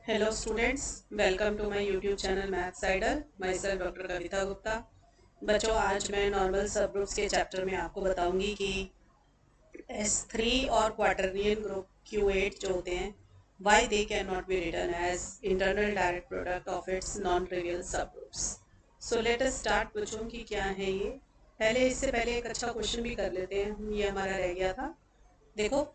Hello students, welcome to my YouTube channel Maths Idol. Myself doctor Kavita Gupta. बच्चों, आज मैं normal सब groups के चैप्टर में आपको बताऊंगी कि S3 और क्वाटरनियन ग्रुप Q8 जो होते हैं, why they can not be written as internal direct product of its non trivial सब groups. So let us start. बच्चों की क्या है ये, इससे पहले एक अच्छा क्वेश्चन भी कर लेते हैं, ये हमारा रह गया था। देखो,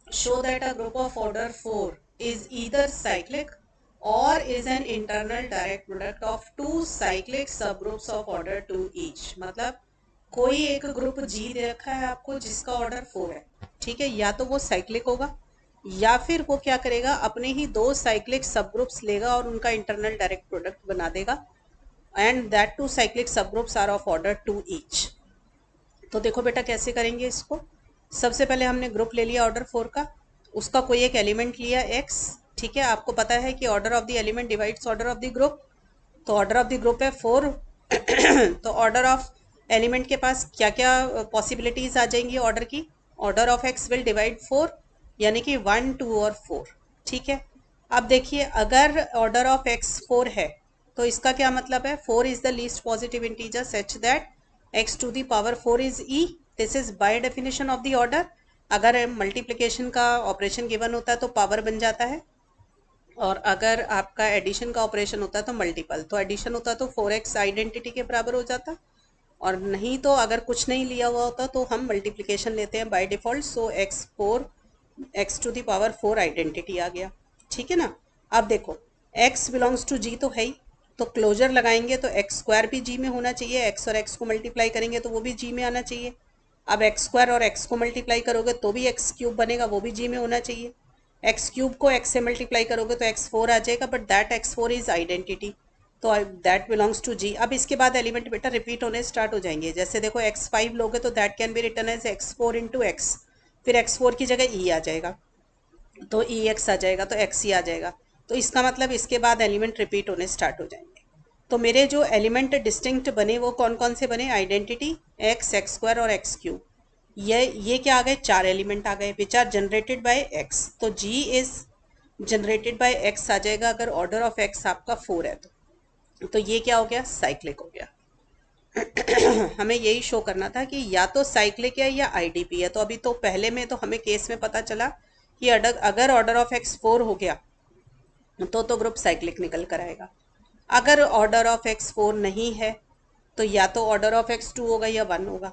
show that a group of order 4 is either cyclic or is an internal direct product of two cyclic subgroups of order 2 each। मतलब कोई एक ग्रुप जी दे रखा है आपको जिसका ऑर्डर 4 है, ठीक है, या तो वो साइक्लिक होगा या फिर वो क्या करेगा, अपने ही दो साइक्लिक सब ग्रुप्स लेगा और उनका इंटरनल डायरेक्ट प्रोडक्ट बना देगा, एंड दैट टू साइक्लिक सब groups are of order 2 each. तो देखो बेटा कैसे करेंगे इसको। सबसे पहले हमने ग्रुप ले लिया ऑर्डर 4 का, उसका कोई एक एलिमेंट लिया x, ठीक है। आपको पता है कि order of the element divides order of the group, तो ऑर्डर ऑफ द ग्रुप है 4। तो ऑर्डर ऑफ एलिमेंट के पास क्या क्या पॉसिबिलिटीज आ जाएंगी ऑर्डर की। Order of x will divide 4, यानी कि 1, 2 और 4, ठीक है। अब देखिए, अगर ऑर्डर ऑफ x 4 है तो इसका क्या मतलब है, 4 is the least positive integer such that x to the power 4 is e। This is by definition of the order. अगर मल्टीप्लिकेशन का ऑपरेशन गिवन होता है तो पावर बन जाता है, और अगर आपका एडिशन का ऑपरेशन होता है तो मल्टीपल। तो एडिशन होता तो 4x आइडेंटिटी के बराबर हो जाता, और नहीं तो अगर कुछ नहीं लिया हुआ होता तो हम मल्टीप्लिकेशन लेते हैं by default. So x to the power 4 identity आ गया, ठीक है ना। अब देखो, x बिलोंग्स टू g तो है ही, तो क्लोजर लगाएंगे तो एक्स स्क्वायर भी जी में होना चाहिए, x और x को मल्टीप्लाई करेंगे तो वो भी जी में आना चाहिए। अब एक्स स्क्वायर और x को मल्टीप्लाई करोगे तो भी एक्स क्यूब बनेगा, वो भी जी में होना चाहिए। एक्स क्यूब को x से मल्टीप्लाई करोगे तो x4 आ जाएगा, but that x4 is identity, तो दैट बिलोंग्स टू जी। अब इसके बाद एलिमेंट बेटा रिपीट होने स्टार्ट हो जाएंगे। जैसे देखो, x5 लोगे तो that can be written as x4 into x, फिर x4 की जगह e आ जाएगा, तो ई एक्स आ जाएगा, तो एक्स ही आ जाएगा। तो इसका मतलब इसके बाद एलिमेंट रिपीट होने स्टार्ट हो जाएंगे। तो मेरे जो एलिमेंट डिस्टिंक्ट बने वो कौन कौन से बने, आइडेंटिटी एक्स, एक्स स्क्वायर और एक्स क्यूब। ये क्या आ गए, 4 एलिमेंट आ गए which are generated by x. तो G is generated by x आ जाएगा अगर ऑर्डर ऑफ एक्स आपका 4 है तो ये क्या हो गया, साइक्लिक हो गया। हमें यही शो करना था कि या तो साइक्लिक है या आईडीपी है। तो अभी तो पहले में तो हमें केस में पता चला कि अगर ऑर्डर ऑफ एक्स 4 हो गया तो ग्रुप साइक्लिक निकल कर आएगा। अगर ऑर्डर ऑफ एक्स 4 नहीं है तो या तो ऑर्डर ऑफ एक्स 2 होगा या 1 होगा।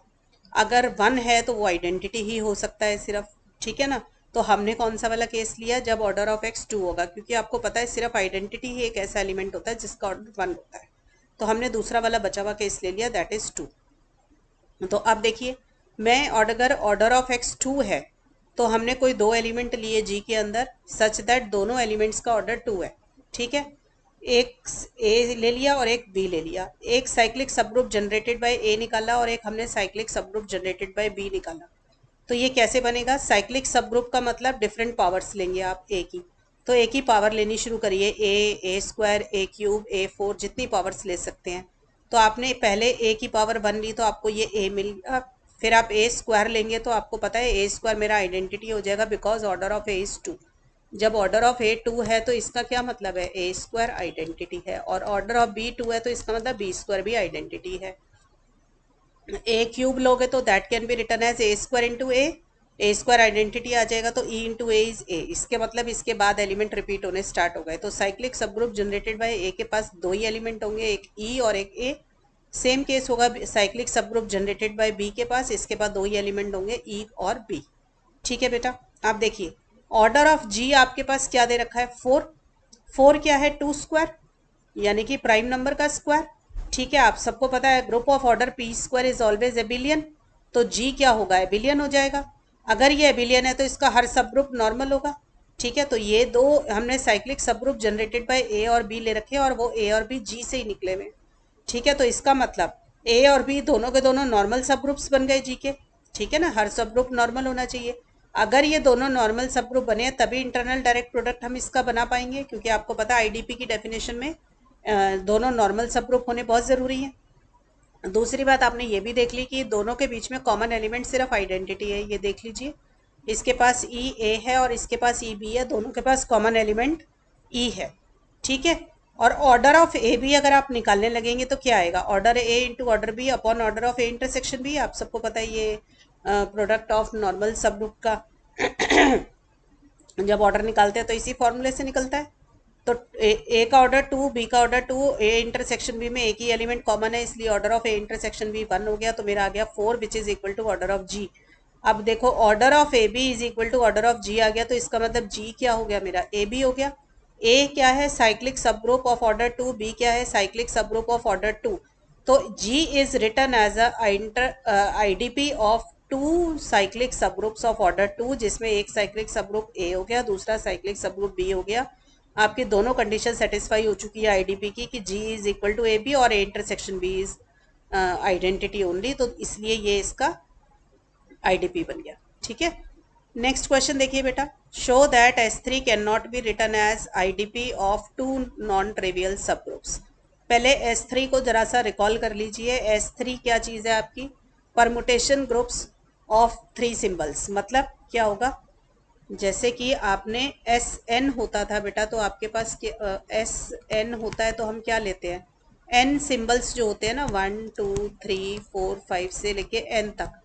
अगर 1 है तो वो आइडेंटिटी ही हो सकता है सिर्फ, ठीक है ना। तो हमने कौन सा वाला केस लिया, जब ऑर्डर ऑफ एक्स 2 होगा, क्योंकि आपको पता है सिर्फ आइडेंटिटी ही एक ऐसा एलिमेंट होता है जिसका ऑर्डर 1 होता है। तो हमने दूसरा वाला बचा हुआ केस ले लिया, दैट इज 2। तो अब देखिए, मैं अगर ऑर्डर ऑफ एक्स 2 है तो हमने कोई दो एलिमेंट लिए जी के अंदर सच दैट दोनों एलिमेंट्स का ऑर्डर 2 है, ठीक है। एक ए ले लिया और एक बी ले लिया, एक साइक्लिक सब ग्रुप जनरेटेड बाय ए निकाला और एक हमने साइक्लिक सब ग्रुप जनरेटेड बाय बी निकाला। तो ये कैसे बनेगा, साइक्लिक सब ग्रुप का मतलब डिफरेंट पावर्स लेंगे आप ए की। तो ए की पावर लेनी शुरू करिए, ए स्क्वायर, ए क्यूब, A4, जितनी पावर्स ले सकते हैं। तो आपने पहले ए की पावर 1 ली तो आपको ये ए मिल गया। फिर आप ए स्क्वायर लेंगे तो आपको पता है ए स्क्वायर मेरा आइडेंटिटी हो जाएगा, because order of A is 2। जब ऑर्डर ऑफ ए 2 है तो इसका क्या मतलब है, ए स्क्वायर आइडेंटिटी है, और ऑर्डर ऑफ बी 2 है तो इसका मतलब बी स्क्वायर भी आइडेंटिटी है। ए क्यूब लोगे तो that can be written as a square into a square identity आ जाएगा, तो E into A is a. इसके मतलब इसके बाद एलिमेंट रिपीट होने स्टार्ट हो गए। तो साइक्लिक सब ग्रुप जनरेटेड बाय ए के पास दो ही एलिमेंट होंगे, एक ई और एक ए। सेम केस होगा साइक्लिक सब ग्रुप जनरेटेड बाय बी के पास, इसके पास दो ही एलिमेंट होंगे, ई और बी, ठीक है बेटा। आप देखिए, ऑर्डर ऑफ जी आपके पास क्या दे रखा है, 4। 4 क्या है, 2 स्क्वायर, यानी कि प्राइम नंबर का स्क्वायर, ठीक है। आप सबको पता है group of order P square is always एबिलियन, तो जी क्या होगा, एबिलियन हो जाएगा। अगर ये एबिलियन है तो इसका हर सब ग्रुप नॉर्मल होगा, ठीक है। तो ये दो हमने साइक्लिक सब ग्रुप जनरेटेड बाय ए और बी ले रखे हैं, और वो ए और बी जी से ही निकले हुए, ठीक है। तो इसका मतलब ए और बी दोनों के दोनों नॉर्मल सब ग्रुप्स बन गए जी के, ठीक है ना। हर सब ग्रुप नॉर्मल होना चाहिए। अगर ये दोनों नॉर्मल सब ग्रुप बने हैं तभी इंटरनल डायरेक्ट प्रोडक्ट हम इसका बना पाएंगे, क्योंकि आपको पता है आईडीपी की डेफिनेशन में दोनों नॉर्मल सब ग्रुप होने बहुत ज़रूरी है। दूसरी बात आपने ये भी देख ली कि दोनों के बीच में कॉमन एलिमेंट सिर्फ आइडेंटिटी है, ये देख लीजिए। इसके पास ई ए है और इसके पास ई बी है, दोनों के पास कॉमन एलिमेंट ई है, ठीक है। और ऑर्डर ऑफ ए भी अगर आप निकालने लगेंगे तो क्या आएगा, order A into order B upon order of A intersection B. आप सबको पता है ये product of normal subgroup का जब ऑर्डर निकालते हैं तो इसी फॉर्मूले से निकलता है। तो ए का ऑर्डर 2, बी का ऑर्डर 2, ए इंटरसेक्शन बी में एक ही एलिमेंट कॉमन है, इसलिए order of A intersection b 1 हो गया, तो मेरा आ गया 4 which is equal to order of G. अब देखो order of a b is equal to order of G आ गया, तो इसका मतलब जी क्या हो गया, मेरा ए बी हो गया। ए क्या है, साइक्लिक सब ग्रुप ऑफ ऑर्डर 2, बी क्या है, साइक्लिक सब ग्रुप ऑफ ऑर्डर 2। तो G is written as IDP of 2 cyclic सब ग्रुप्स ऑफ ऑर्डर 2, जिसमें एक साइक्लिक सब ग्रुप ए हो गया, दूसरा साइक्लिक सब ग्रुप बी हो गया। आपकी दोनों कंडीशन सेटिस्फाई हो चुकी है आईडीपी की कि G is equal to a b और a intersection b is identity only, तो इसलिए ये इसका आईडीपी बन गया, ठीक है। नेक्स्ट क्वेश्चन देखिए बेटा, show that S3 can not be written as IDP of 2 non trivial सब ग्रुप्स। पहले S3 को जरा सा रिकॉल कर लीजिए। S3 क्या चीज़ है आपकी, परमुटेशन ग्रुप्स ऑफ 3 सिंबल्स। मतलब क्या होगा, जैसे कि आपने SN होता था बेटा, तो आपके पास SN होता है तो हम क्या लेते हैं, N सिंबल्स जो होते हैं ना 1 2 3 4 5 से लेके N तक,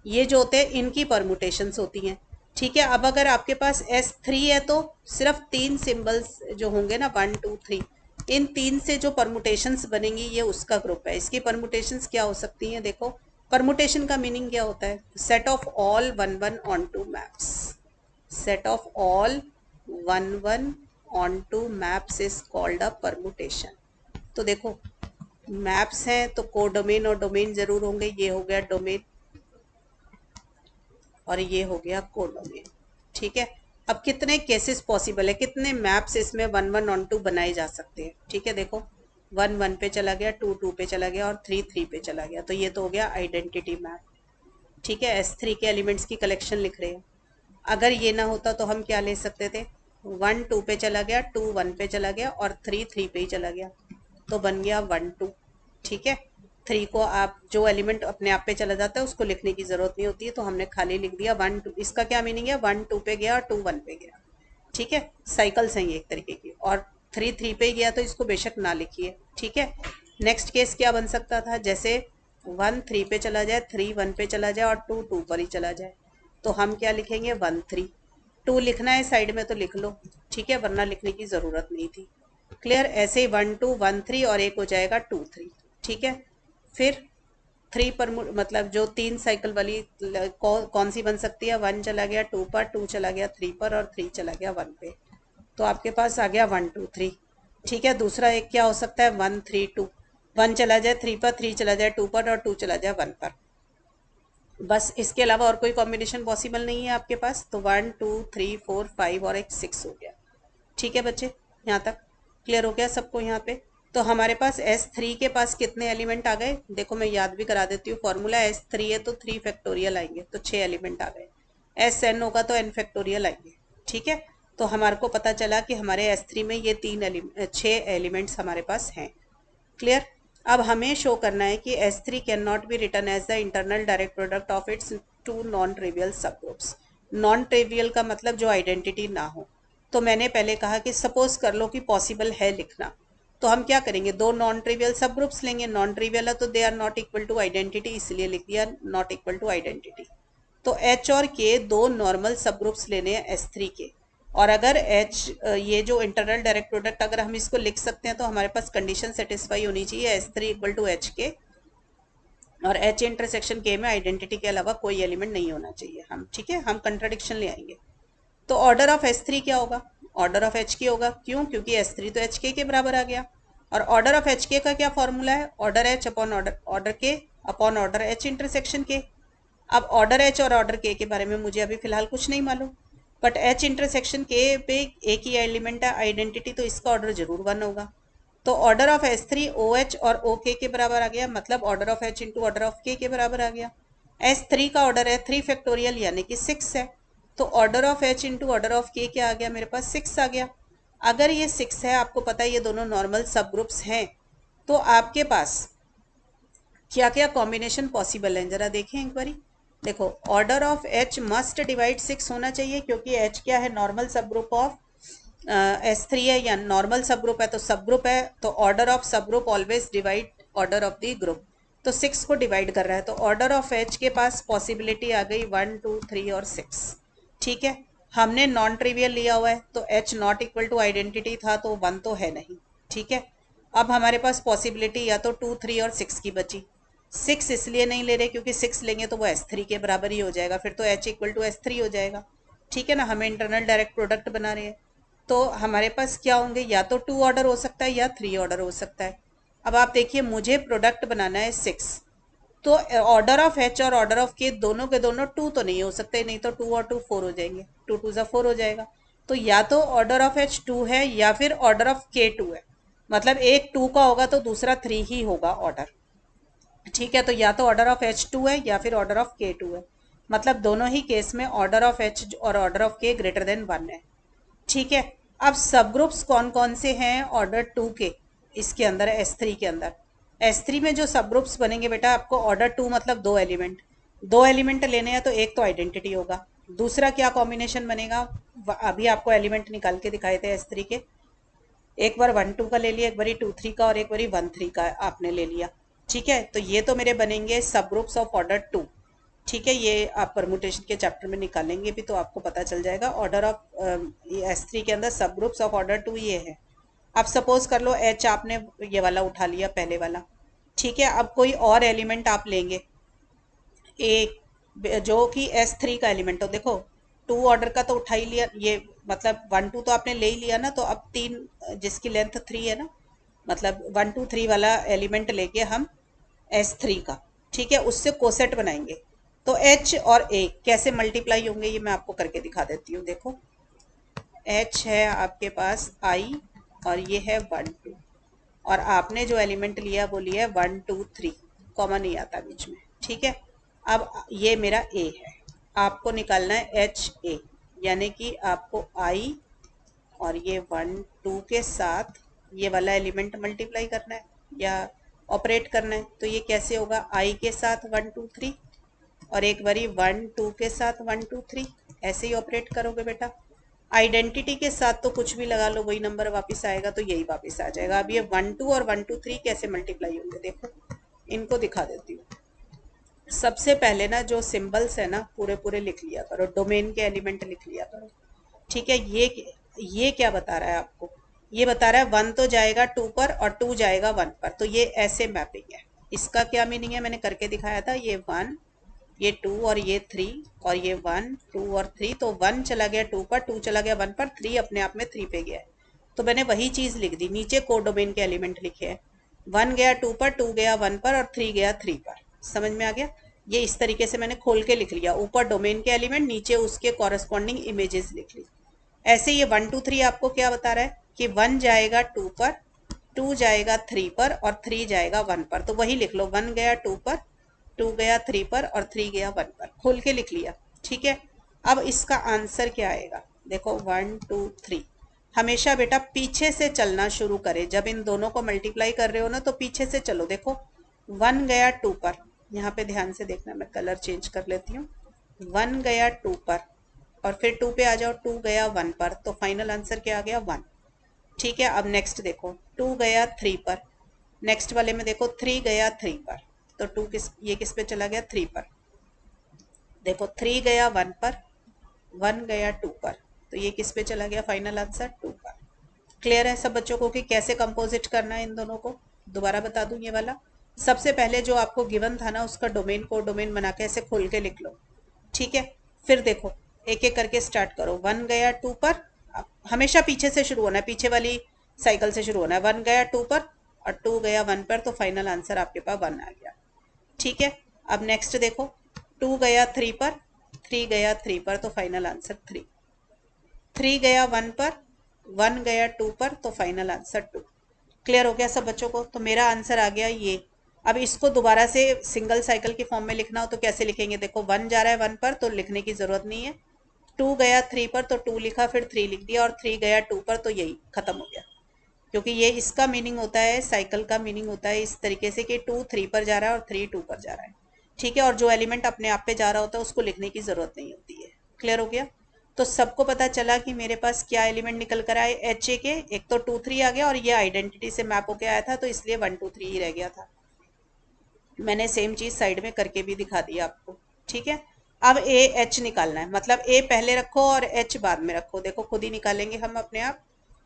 ये जो होते हैं इनकी परमुटेशंस होती हैं, ठीक है। अब अगर आपके पास S3 है तो सिर्फ 3 सिंबल्स जो होंगे ना 1 2 3, इन 3 से जो परमुटेशंस बनेंगी ये उसका ग्रुप है। इसकी परमुटेशंस क्या हो सकती हैं, देखो परमुटेशन का मीनिंग क्या होता है, set of all 1 1 onto maps. Set of all 1 1 onto maps is called a permutation. तो देखो मैप्स हैं तो कोडोमेन और डोमेन जरूर होंगे, ये हो गया डोमेन और ये हो गया कोडोमेन, ठीक है। अब कितने केसेस पॉसिबल है, कितने मैप्स इसमें 1 1 ऑन 2 बनाए जा सकते हैं, ठीक है। देखो 1 1 पे चला गया, 2 2 पे चला गया और 3 3 पे चला गया, तो ये तो हो गया आइडेंटिटी मैप, ठीक है। S3 के एलिमेंट्स की कलेक्शन लिख रहे हैं। अगर ये ना होता तो हम क्या ले सकते थे, 1 2 पे चला गया, 2 1 पे चला गया और 3 3 पे ही चला गया, तो बन गया 1 2, ठीक है। 3 को आप जो एलिमेंट अपने आप पे चला जाता है उसको लिखने की जरूरत नहीं होती है, तो हमने खाली लिख दिया 1 2। इसका क्या मीनिंग है, 1 2 पे गया और 2 1 पे गया, ठीक है। साइकिल्स हैं ये एक तरीके की, और 3 3 पे गया तो इसको बेशक ना लिखिए, ठीक है। नेक्स्ट केस क्या बन सकता था, जैसे 1 3 पे चला जाए, 3 1 पे चला जाए और 2 2 पर ही चला जाए, तो हम क्या लिखेंगे 1 3। 2 लिखना है साइड में तो लिख लो, ठीक है, वरना लिखने की ज़रूरत नहीं थी। क्लियर, ऐसे ही 1 2 1 3 और एक हो जाएगा 2 3, ठीक है। फिर 3 पर मतलब जो 3 साइकिल वाली कौन सी बन सकती है, 1 चला गया 2 पर, 2 चला गया 3 पर और 3 चला गया 1 पे, तो आपके पास आ गया 1 2 3, ठीक है। दूसरा एक क्या हो सकता है 1 3 2, 1 चला जाए 3 पर, 3 चला जाए 2 पर और 2 चला जाए 1 पर, बस इसके अलावा और कोई कॉम्बिनेशन पॉसिबल नहीं है आपके पास। तो 1 2 3 4 5 और एक 6 हो गया, ठीक है बच्चे, यहाँ तक क्लियर हो गया सबको यहाँ पे। तो हमारे पास S3 के पास कितने एलिमेंट आ गए, देखो मैं याद भी करा देती हूँ, फॉर्मूला S3 है तो 3 फैक्टोरियल आएंगे, तो 6 एलिमेंट आ गए। SN होगा तो n फैक्टोरियल आएंगे, ठीक है। तो हमारे को पता चला कि हमारे S3 में ये 6 एलिमेंट्स हमारे पास हैं, क्लियर। अब हमें शो करना है कि S3 can not be written as the internal direct product of its 2 non trivial सब ग्रुप्स। नॉन ट्रिवियल का मतलब जो आइडेंटिटी ना हो। तो मैंने पहले कहा कि सपोज कर लो कि पॉसिबल है लिखना, तो हम क्या करेंगे, 2 नॉन ट्रिवियल सब ग्रुप्स लेंगे, नॉन ट्रिवियल है तो they are not equal to identity, इसलिए लिख दिया नॉट इक्वल टू आइडेंटिटी। तो H और K 2 नॉर्मल सब ग्रुप्स लेने हैं S3 के, और अगर H ये जो इंटरनल डायरेक्ट प्रोडक्ट अगर हम इसको लिख सकते हैं तो हमारे पास कंडीशन सेटिस्फाई होनी चाहिए S3 इक्वल टू HK, और H इंटरसेक्शन K में आइडेंटिटी के अलावा कोई एलिमेंट नहीं होना चाहिए, हम ठीक है, हम कंट्राडिक्शन ले आएंगे। तो ऑर्डर ऑफ S3 क्या होगा, ऑर्डर ऑफ HK होगा, क्यों, क्योंकि S3 तो HK के बराबर आ गया। और ऑर्डर ऑफ HK का क्या फॉर्मूला है, order H upon order K upon order H intersection K। अब ऑर्डर H और ऑर्डर K के बारे में मुझे अभी फिलहाल कुछ नहीं मालूम, बट H इंटरसेक्शन K पे एक ही एलिमेंट है आइडेंटिटी, तो इसका ऑर्डर जरूर 1 होगा। तो ऑर्डर ऑफ S3 OH और OK के बराबर आ गया, मतलब order of H into order of K के बराबर आ गया। S3 का ऑर्डर है 3 फैक्टोरियल यानी कि 6 है, तो order of H into order of K क्या आ गया, मेरे पास 6 आ गया। अगर ये 6 है, आपको पता है ये दोनों नॉर्मल सब ग्रुप्स हैं, तो आपके पास क्या क्या कॉम्बिनेशन पॉसिबल है जरा देखें एक बारी। देखो order of H must divide 6 होना चाहिए, क्योंकि H क्या है, नॉर्मल सब ग्रुप ऑफ S3 है या नॉर्मल सब ग्रुप है, तो सब ग्रुप है तो ऑर्डर ऑफ सब group always divide order of the group, तो 6 को डिवाइड कर रहा है, तो ऑर्डर ऑफ H के पास पॉसिबिलिटी आ गई 1 2 3 और 6। ठीक है, हमने नॉन ट्रिवियल लिया हुआ है तो H not equal to identity था तो 1 तो है नहीं। ठीक है, अब हमारे पास पॉसिबिलिटी या तो 2 3 और 6 की बची। 6 इसलिए नहीं ले रहे क्योंकि 6 लेंगे तो वो S3 के बराबर ही हो जाएगा, फिर तो H इक्वल टू S3 हो जाएगा। ठीक है ना, हमें इंटरनल डायरेक्ट प्रोडक्ट बना रहे हैं, तो हमारे पास क्या होंगे, या तो 2 ऑर्डर हो सकता है या 3 ऑर्डर हो सकता है। अब आप देखिए, मुझे प्रोडक्ट बनाना है 6, तो ऑर्डर ऑफ H और ऑर्डर ऑफ K दोनों के दोनों 2 तो नहीं हो सकते, नहीं तो 2 और 2 4 हो जाएंगे, 2 2 जा 4 हो जाएगा। तो या तो ऑर्डर ऑफ H 2 है या फिर ऑर्डर ऑफ K 2 है, मतलब एक 2 का होगा तो दूसरा 3 ही होगा ऑर्डर। ठीक है, तो या तो ऑर्डर ऑफ H 2 है या फिर ऑर्डर ऑफ K 2 है, मतलब दोनों ही केस में ऑर्डर ऑफ H और order of K greater than 1 है। ठीक है, अब सब ग्रुप्स कौन कौन से हैं ऑर्डर 2 के, इसके अंदर S3 के अंदर। S3 में जो सब ग्रुप्स बनेंगे बेटा, आपको ऑर्डर 2 मतलब दो एलिमेंट लेने हैं, तो एक तो आइडेंटिटी होगा, दूसरा क्या कॉम्बिनेशन बनेगा, अभी आपको एलिमेंट निकाल के दिखाए थे S3 के, एक बार 1 2 का ले लिया, एक बार 2 3 का और एक बार 1 3 का आपने ले लिया। ठीक है, तो ये तो मेरे बनेंगे सब ग्रुप्स ऑफ ऑर्डर 2। ठीक है, ये आप परमुटेशन के चैप्टर में निकालेंगे भी तो आपको पता चल जाएगा। ऑर्डर ऑफ S3 के अंदर सब ग्रुप्स ऑफ ऑर्डर 2 ये है। अब सपोज कर लो H आपने ये वाला उठा लिया, पहले वाला। ठीक है, अब कोई और एलिमेंट आप लेंगे, एक जो कि S3 का एलिमेंट हो, देखो 2 ऑर्डर का तो उठा ही लिया, ये मतलब 1 2 तो आपने ले ही लिया ना, तो अब 3 जिसकी लेंथ 3 है ना, मतलब 1 2 3 वाला एलिमेंट लेके हम S3 का, ठीक है, उससे कोसेट बनाएंगे। तो H और A कैसे मल्टीप्लाई होंगे ये मैं आपको करके दिखा देती हूँ। देखो H है आपके पास I और ये है 1 2, और आपने जो एलिमेंट लिया वो लिया है 1 2 3, कॉमन नहीं आता बीच में। ठीक है, अब ये मेरा A है, आपको निकालना है HA, यानी कि आपको I और ये 1 2 के साथ ये वाला एलिमेंट मल्टीप्लाई करना है या ऑपरेट करना है। तो ये कैसे होगा, I के साथ 1 2 3 और एक बारी 1 2 के साथ 1 2 3, ऐसे ही ऑपरेट करोगे बेटा। आइडेंटिटी के साथ तो कुछ भी लगा लो, वही नंबर वापस आएगा, तो यही वापस आ जाएगा। अब ये 1 2 और 1 2 3 कैसे मल्टीप्लाई होंगे, देखो इनको दिखा देती हूँ। सबसे पहले ना जो सिंबल्स है ना पूरे पूरे लिख लिया करो, डोमेन के एलिमेंट लिख लिया करो। ठीक है, ये क्या बता रहा है आपको, ये बता रहा है 1 तो जाएगा 2 पर और 2 जाएगा 1 पर, तो ये ऐसे मैपिंग है। इसका क्या मीनिंग है, मैंने करके दिखाया था, ये 1 ये 2 और ये 3 और ये 1 2 और 3, तो 1 चला गया 2 पर, 2 चला गया 1 पर, 3 अपने आप में 3 पे गया है, तो मैंने वही चीज लिख दी, नीचे कोडोमेन के एलिमेंट लिखे हैं। 1 गया 2 पर, 2 गया 1 पर और 3 गया 3 पर। समझ में आ गया, ये इस तरीके से मैंने खोल के लिख लिया, ऊपर डोमेन के एलिमेंट, नीचे उसके कॉरेस्पॉन्डिंग इमेजेस लिख ली। ऐसे ये 1 2 3 आपको क्या बता रहा है कि 1 जाएगा 2 पर, 2 जाएगा 3 पर और 3 जाएगा 1 पर, तो वही लिख लो, 1 गया 2 पर, 2 गया 3 पर और 3 गया 1 पर, खोल के लिख लिया। ठीक है, अब इसका आंसर क्या आएगा, देखो 1 2 3। हमेशा बेटा पीछे से चलना शुरू करे, जब इन दोनों को मल्टीप्लाई कर रहे हो ना तो पीछे से चलो। देखो 1 गया 2 पर, यहाँ पे ध्यान से देखना, मैं कलर चेंज कर लेती हूँ। 1 गया 2 पर और फिर 2 पे आ जाओ, 2 गया 1 पर, तो फाइनल आंसर क्या आ गया 1। ठीक है, अब नेक्स्ट देखो 2 गया 3 पर, नेक्स्ट वाले में देखो 3 गया 3 पर, तो 2 ये किस पे चला गया 3 पर। देखो 3 गया 1 पर, 1 गया 2 पर, तो ये किस पे चला गया, फाइनल आंसर 2 पर। क्लियर है सब बच्चों को कि कैसे कंपोजिट करना है इन दोनों को, दोबारा बता दूं ये वाला। सबसे पहले जो आपको गिवन था ना उसका डोमेन को डोमेन बना के ऐसे खोल के लिख लो। ठीक है, फिर देखो एक एक करके स्टार्ट करो। 1 गया 2 पर, हमेशा पीछे से शुरू होना है, पीछे वाली साइकिल से शुरू होना है। 1 गया 2 पर और 2 गया 1 पर, तो फाइनल आंसर आपके पास 1 आ गया। ठीक है, अब नेक्स्ट देखो 2 गया 3 पर, 3 गया 3 पर, तो फाइनल आंसर 3। 3 गया 1 पर, 1 गया 2 पर, तो फाइनल आंसर 2। क्लियर हो गया सब बच्चों को, तो मेरा आंसर आ गया ये। अब इसको दोबारा से सिंगल साइकिल के फॉर्म में लिखना हो तो कैसे लिखेंगे, देखो 1 जा रहा है 1 पर तो लिखने की जरूरत नहीं है, 2 गया 3 पर तो 2 लिखा, फिर 3 लिख दिया, और 3 गया 2 पर, तो यही खत्म हो गया। क्योंकि ये इसका मीनिंग होता है, साइकिल का मीनिंग होता है इस तरीके से कि 2 3 पर जा रहा है और 3 2 पर जा रहा है। ठीक है, और जो एलिमेंट अपने आप पे जा रहा होता है उसको लिखने की जरूरत नहीं होती है। क्लियर हो गया, तो सबको पता चला कि मेरे पास क्या एलिमेंट निकल कर आए, एच ए के। एक तो 2 3 आ गया और ये आइडेंटिटी से मैप होके आया था, तो इसलिए 1 2 3 ही रह गया था। मैंने सेम चीज साइड में करके भी दिखा दी आपको, ठीक है। अब ए एच निकालना है, मतलब ए पहले रखो और एच बाद में रखो। देखो खुद ही निकालेंगे हम अपने आप।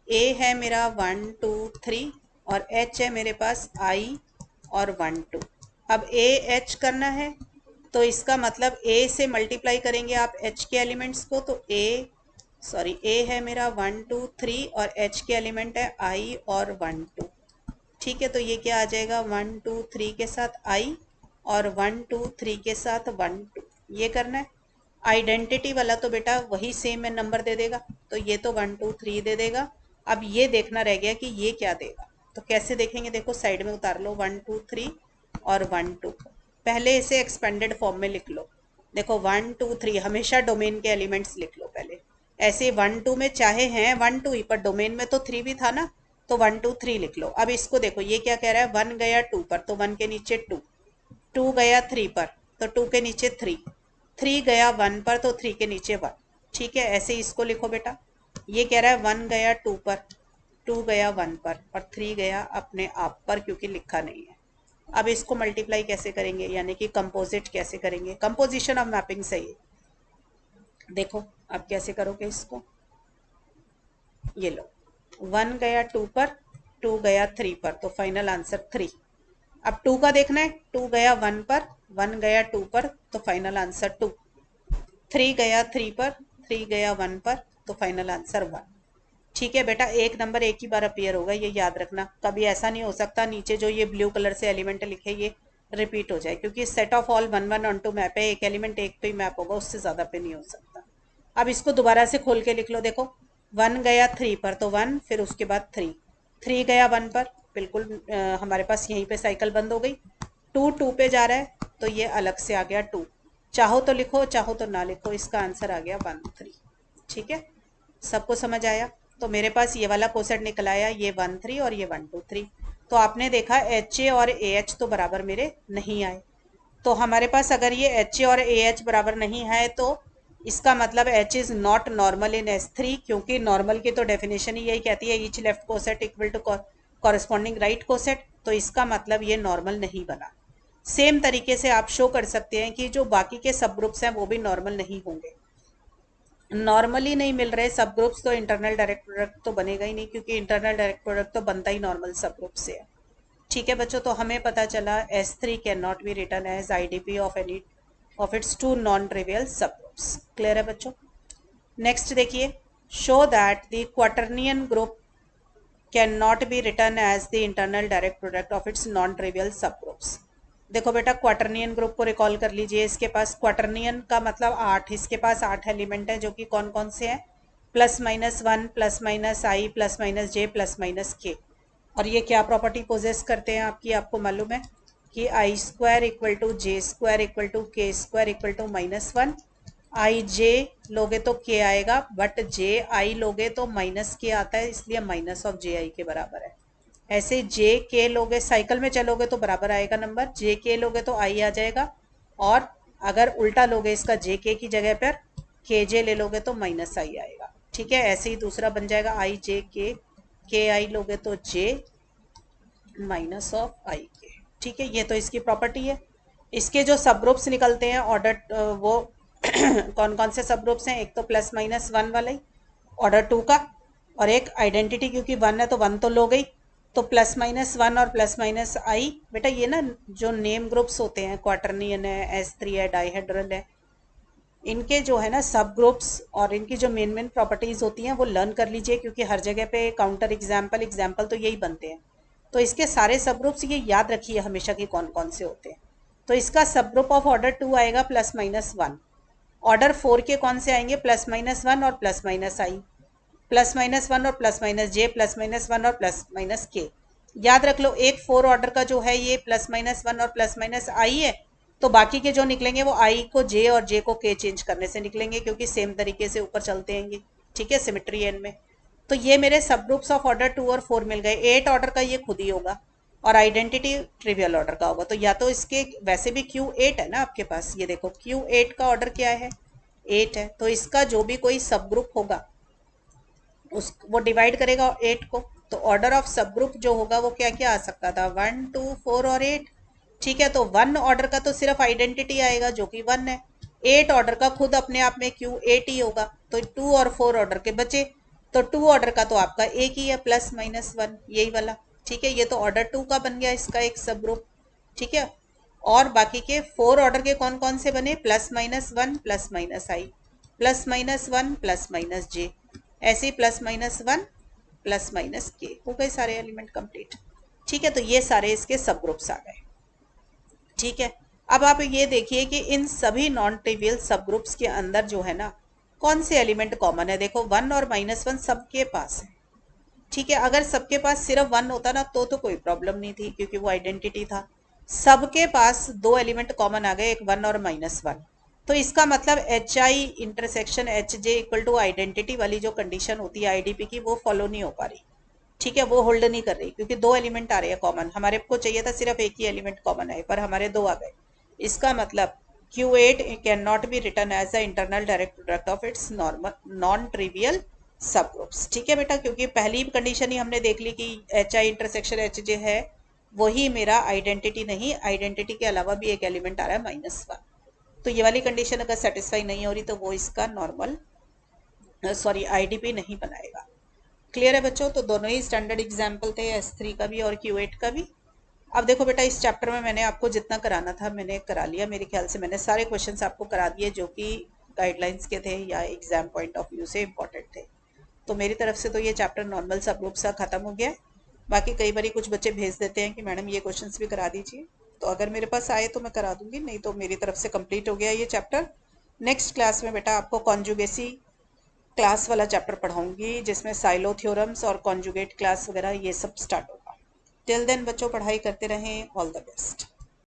ए है मेरा 1 2 3 और एच है मेरे पास आई और 1 2। अब ए एच करना है तो इसका मतलब ए से मल्टीप्लाई करेंगे आप एच के एलिमेंट्स को, तो ए है मेरा 1 2 3 और एच के एलिमेंट है आई और 1 2। ठीक है, तो ये क्या आ जाएगा 1 2 3 के साथ आई और 1 2 3 के साथ 1 2। ये करना है। आइडेंटिटी वाला तो बेटा वही सेम है, नंबर दे देगा, तो ये तो 1 2 3 दे देगा। अब ये देखना रह गया कि ये क्या देगा, तो कैसे देखेंगे, देखो साइड में उतार लो 1 2 3 और 1 2। पहले इसे एक्सपेंडेड फॉर्म में लिख लो। देखो 1 2 3 हमेशा डोमेन के एलिमेंट्स लिख लो पहले। ऐसे 1 2 में चाहे हैं 1 2 ही, पर डोमेन में तो 3 भी था ना, तो 1 2 3 लिख लो। अब इसको देखो, ये क्या कह रहा है, 1 गया 2 पर तो 1 के नीचे 2, 2 गया 3 पर तो 2 के नीचे 3, 3 गया 1 पर तो 3 के नीचे 1। ठीक है, ऐसे इसको लिखो बेटा। ये कह रहा है 1 गया 2 पर, 2 गया 1 पर और 3 गया अपने आप पर, क्योंकि लिखा नहीं है। अब इसको मल्टीप्लाई कैसे करेंगे, यानी कि कंपोजिट कैसे करेंगे, कंपोजिशन ऑफ मैपिंग सही है। देखो अब कैसे करोगे इसको, ये लो 1 गया 2 पर, 2 गया 3 पर, तो फाइनल आंसर 3। अब 2 का देखना है, 2 गया 1 पर, 1 गया 2 पर, तो फाइनल आंसर 2। 3 गया 3 पर, 3 गया 1 पर, तो फाइनल आंसर 1। ठीक है बेटा, एक नंबर एक ही बार अपीयर होगा, ये याद रखना। कभी ऐसा नहीं हो सकता नीचे जो ये ब्लू कलर से एलिमेंट लिखे ये रिपीट हो जाए, क्योंकि set of all 1 1 onto map है, एक एलिमेंट एक पे ही मैप होगा, उससे ज़्यादा पे नहीं हो सकता। अब इसको दोबारा से खोल के लिख लो। देखो 1 गया 3 पर तो 1, फिर उसके बाद 3, 3 गया 1 पर, बिल्कुल हमारे पास यहीं पे साइकिल बंद हो गई। 2 2 पे जा रहा है तो ये अलग से आ गया 2, चाहो तो लिखो चाहो तो ना लिखो, इसका आंसर आ गया 1 3। ठीक है, सबको समझ आया। तो मेरे पास ये वाला कोसेट निकल आया, ये 1 3 और ये 1 2 3। तो आपने देखा एच ए और ए एच तो बराबर मेरे नहीं आए। तो हमारे पास अगर ये एच ए और ए एच बराबर नहीं है तो इसका मतलब H is not normal in S3, क्योंकि नॉर्मल की तो डेफिनेशन ही यही कहती है each left coset equal to corresponding right coset, तो इसका मतलब ये नॉर्मल नहीं बना। सेम तरीके से आप शो कर सकते हैं कि जो बाकी के सब ग्रुप्स हैं वो भी नॉर्मल नहीं होंगे। नॉर्मली नहीं मिल रहे सब ग्रुप्स तो इंटरनल डायरेक्ट प्रोडक्ट तो बनेगा ही नहीं, क्योंकि इंटरनल डायरेक्ट प्रोडक्ट तो बनता ही नॉर्मल सब ग्रुप से है। ठीक है बच्चों, तो हमें पता चला S3 can not be written as IDP of any of its two non trivial सब ग्रुप्स। क्लियर है बच्चों। नेक्स्ट देखिए, show that the quaternion group can not be written as the internal direct product of its non trivial सब groups. देखो बेटा क्वाटर्नियन group को recall कर लीजिए। इसके पास क्वाटर्नियन का मतलब 8, इसके पास 8 एलिमेंट हैं, जो कि कौन कौन से हैं, +-1 +-i +-j +-k। और ये क्या प्रॉपर्टी पोजेस करते हैं आपकी, आपको मालूम है कि I² = J² = K² = -1। ij लोगे तो k आएगा, बट ji लोगे तो -k आता है, इसलिए -ji के बराबर है। ऐसे जे के लोगे, साइकिल में चलोगे तो बराबर आएगा नंबर, जे के लोगे तो आई आ जाएगा, और अगर उल्टा लोगे इसका जे के की जगह पर के जे ले लोगे तो -i आएगा। ठीक है, ऐसे ही दूसरा बन जाएगा IJ के आई लोगे तो j -i के। ठीक है, ये तो इसकी प्रॉपर्टी है। इसके जो सब ग्रुप्स निकलते हैं ऑर्डर, वो कौन कौन से सब ग्रुप्स हैं, एक तो +-1 वाला ही ऑर्डर 2 का, और एक आइडेंटिटी, क्योंकि 1 है तो 1 तो लो गई, तो +-1 और +-i। बेटा ये ना जो नेम ग्रुप्स होते हैं, क्वाटर्नियन है, S3 है, डाइहेड्रल है, इनके जो है ना सब ग्रुप्स और इनकी जो मेन प्रॉपर्टीज होती हैं वो लर्न कर लीजिए, क्योंकि हर जगह पे काउंटर एग्जाम्पल तो यही बनते हैं। तो इसके सारे सब ग्रुप्स ये याद रखिए हमेशा कि कौन कौन से होते हैं। तो इसका सब ग्रुप ऑफ ऑर्डर 2 आएगा +-1। ऑर्डर 4 के कौन से आएंगे, +-1 और +-i, +-1 और +-j +-1 और +-k। याद रख लो, एक 4 ऑर्डर का जो है ये +-1 और +-i है, तो बाकी के जो निकलेंगे वो i को j और j को k चेंज करने से निकलेंगे, क्योंकि सेम तरीके से ऊपर चलते हैं। ठीक है, सिमेट्री एन में। तो ये मेरे सब ग्रुप्स ऑफ ऑर्डर 2 और 4 मिल गए। 8 ऑर्डर का ये खुद ही होगा, और आइडेंटिटी ट्रिवियल ऑर्डर का होगा। तो या तो इसके वैसे भी Q8 है ना आपके पास, ये देखो Q8 का ऑर्डर क्या है, 8 है, तो इसका जो भी कोई सब ग्रुप होगा वो डिवाइड करेगा 8 को। तो ऑर्डर ऑफ सब ग्रुप जो होगा वो क्या क्या आ सकता था, 1 2 4 और 8। ठीक है, तो 1 ऑर्डर का तो सिर्फ आइडेंटिटी आएगा जो कि 1 है। 8 ऑर्डर का खुद अपने आप में क्यों 8 ही होगा, तो 2 और 4 ऑर्डर के बचे। तो 2 ऑर्डर का तो आपका एक ही है, प्लस माइनस 1 यही वाला। ठीक है, ये तो ऑर्डर 2 का बन गया इसका एक सब ग्रुप। ठीक है, और बाकी के 4 ऑर्डर के कौन कौन से बने, प्लस माइनस 1 प्लस माइनस आई, प्लस माइनस 1 प्लस माइनस जे, ऐसे प्लस माइनस 1 प्लस माइनस के, हो गए सारे एलिमेंट कंप्लीट। ठीक है, तो ये सारे इसके सब ग्रुप्स आ गए। ठीक है, अब आप ये देखिए कि इन सभी नॉन ट्रिवियल सब ग्रुप्स के अंदर जो है ना, कौन से एलिमेंट कॉमन है। देखो 1 और -1 सबके पास है। ठीक है, अगर सबके पास सिर्फ 1 होता ना तो कोई प्रॉब्लम नहीं थी, क्योंकि वो आइडेंटिटी था। सबके पास दो एलिमेंट कॉमन आ गए, एक 1 और -1। तो इसका मतलब H i intersection H j equal to identity वाली जो कंडीशन होती है आईडीपी की, वो फॉलो नहीं हो पा रही। ठीक है, वो होल्ड नहीं कर रही, क्योंकि दो एलिमेंट आ रहे हैं कॉमन। हमारे को चाहिए था सिर्फ एक ही एलिमेंट कॉमन आए, पर हमारे दो आ गए। इसका मतलब Q8 can not be written as the internal direct product of its normal non trivial सब ग्रुप्स। ठीक है बेटा, क्योंकि पहली कंडीशन ही हमने देख ली कि एच आई इंटरसेक्शन एच जे है, वही मेरा आइडेंटिटी नहीं, आइडेंटिटी के अलावा भी एक एलिमेंट आ रहा है -1। तो ये वाली कंडीशन अगर सेटिस्फाई नहीं हो रही तो वो इसका नॉर्मल सॉरी आईडीपी नहीं बनाएगा। क्लियर है बच्चों, तो दोनों ही स्टैंडर्ड एग्जाम्पल थे, S3 का भी और Q8 का भी। अब देखो बेटा, इस चैप्टर में मैंने आपको जितना कराना था मैंने करा लिया। मेरे ख्याल से मैंने सारे क्वेश्चंस आपको करा दिए जो कि गाइडलाइंस के थे या एग्जाम पॉइंट ऑफ व्यू से इंपॉर्टेंट थे। तो मेरी तरफ से तो ये चैप्टर नॉर्मल सब ग्रुप सा खत्म हो गया है। बाकी कई बार कुछ बच्चे भेज देते हैं कि मैडम ये क्वेश्चंस भी करा दीजिए, तो अगर मेरे पास आए तो मैं करा दूंगी, नहीं तो मेरी तरफ से कंप्लीट हो गया ये चैप्टर। नेक्स्ट क्लास में बेटा आपको कॉन्जुगेसी क्लास वाला चैप्टर पढ़ाऊंगी, जिसमें साइलो थ्योरम्स और कॉन्जुगेट क्लास वगैरह ये सब स्टार्ट होगा। टिल देन बच्चों पढ़ाई करते रहें, ऑल द बेस्ट।